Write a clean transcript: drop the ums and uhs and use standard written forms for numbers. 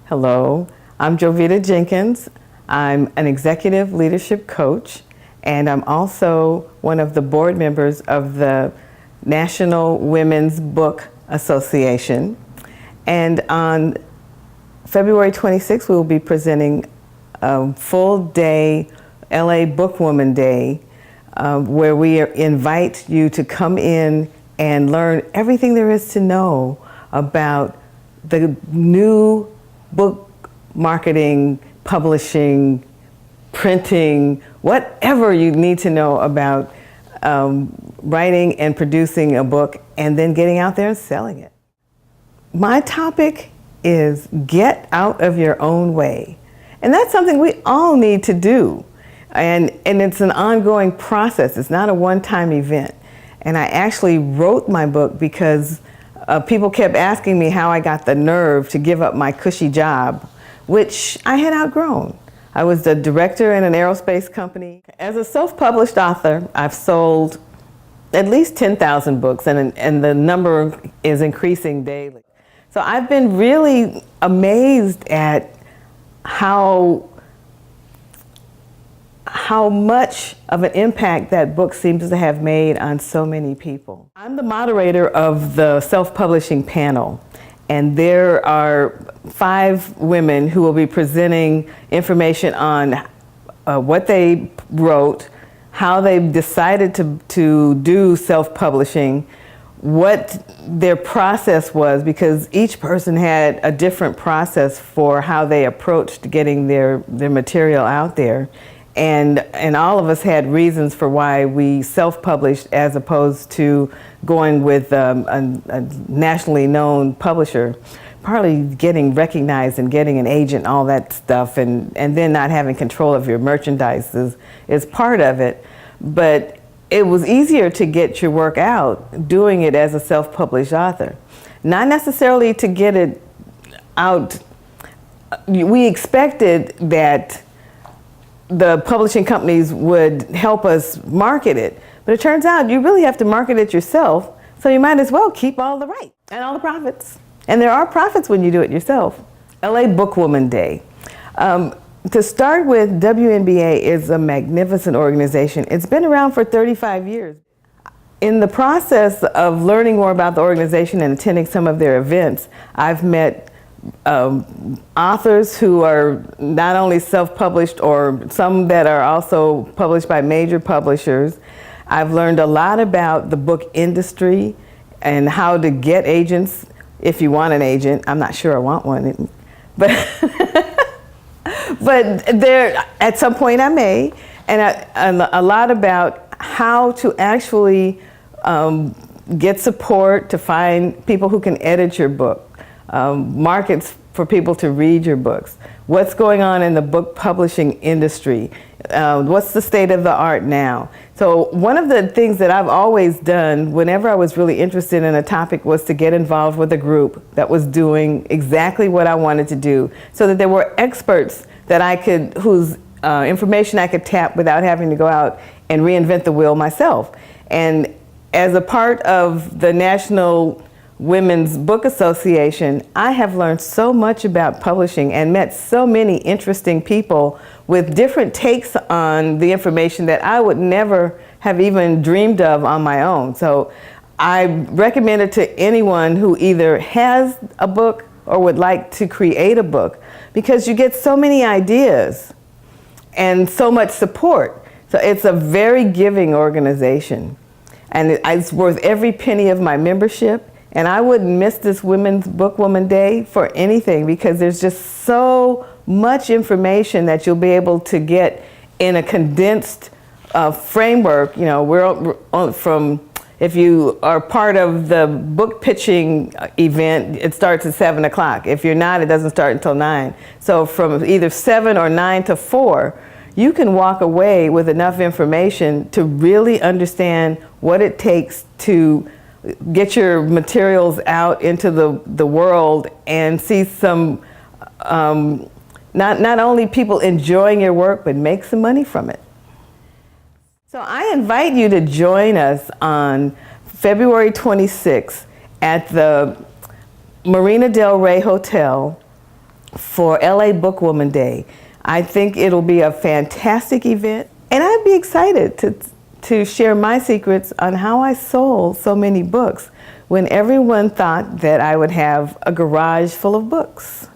Hello, I'm Jovita Jenkins. I'm an executive leadership coach, and I'm also one of the board members of the National Women's Book Association. And on February 26th, we will be presenting a full-day LA BookWoman Day, where we invite you to come in and learn everything there is to know about the new book marketing, publishing, printing, whatever you need to know about writing and producing a book and then getting out there and selling it. My topic is get out of your own way. And that's something we all need to do. And it's an ongoing process. It's not a one-time event. And I actually wrote my book because people kept asking me how I got the nerve to give up my cushy job, which I had outgrown. I was the director in an aerospace company. As a self-published author, I've sold at least 10,000 books, and the number is increasing daily. So I've been really amazed at how much of an impact that book seems to have made on so many people. I'm the moderator of the self-publishing panel, and there are 5 women who will be presenting information on what they wrote, how they decided to do self-publishing, what their process was, because each person had a different process for how they approached getting their material out there. And all of us had reasons for why we self-published as opposed to going with a nationally known publisher. Partly getting recognized and getting an agent, all that stuff, and then not having control of your merchandise is part of it. But it was easier to get your work out doing it as a self-published author. Not necessarily to get it out. We expected that the publishing companies would help us market it. But it turns out you really have to market it yourself, so you might as well keep all the rights and all the profits. And there are profits when you do it yourself. LA BookWoman Day. To start with, WNBA is a magnificent organization. It's been around for 35 years. In the process of learning more about the organization and attending some of their events, I've met authors who are not only self-published or some that are also published by major publishers. I've learned a lot about the book industry and how to get agents if you want an agent. I'm not sure I want one, but there at some point I may, and a lot about how to actually get support to find people who can edit your book. Markets for people to read your books, what's going on in the book publishing industry, what's the state of the art now. So one of the things that I've always done whenever I was really interested in a topic was to get involved with a group that was doing exactly what I wanted to do, so that there were experts that I could, whose information I could tap without having to go out and reinvent the wheel myself. And as a part of the National Women's Book Association, I have learned so much about publishing and met so many interesting people with different takes on the information that I would never have even dreamed of on my own. So I recommend it to anyone who either has a book or would like to create a book, because you get so many ideas and so much support. So it's a very giving organization, and it's worth every penny of my membership. And I wouldn't miss this Women's BookWoman Day for anything, because there's just so much information that you'll be able to get in a condensed framework. You know, we're from, if you are part of the book pitching event, it starts at 7 o'clock. If you're not, it doesn't start until 9. So from either 7 or 9 to 4, you can walk away with enough information to really understand what it takes to get your materials out into the world and see some not only people enjoying your work, but make some money from it. So I invite you to join us on February 26th at the Marina Del Rey Hotel for LA BookWoman Day. I think it'll be a fantastic event, and I'd be excited to share my secrets on how I sold so many books when everyone thought that I would have a garage full of books.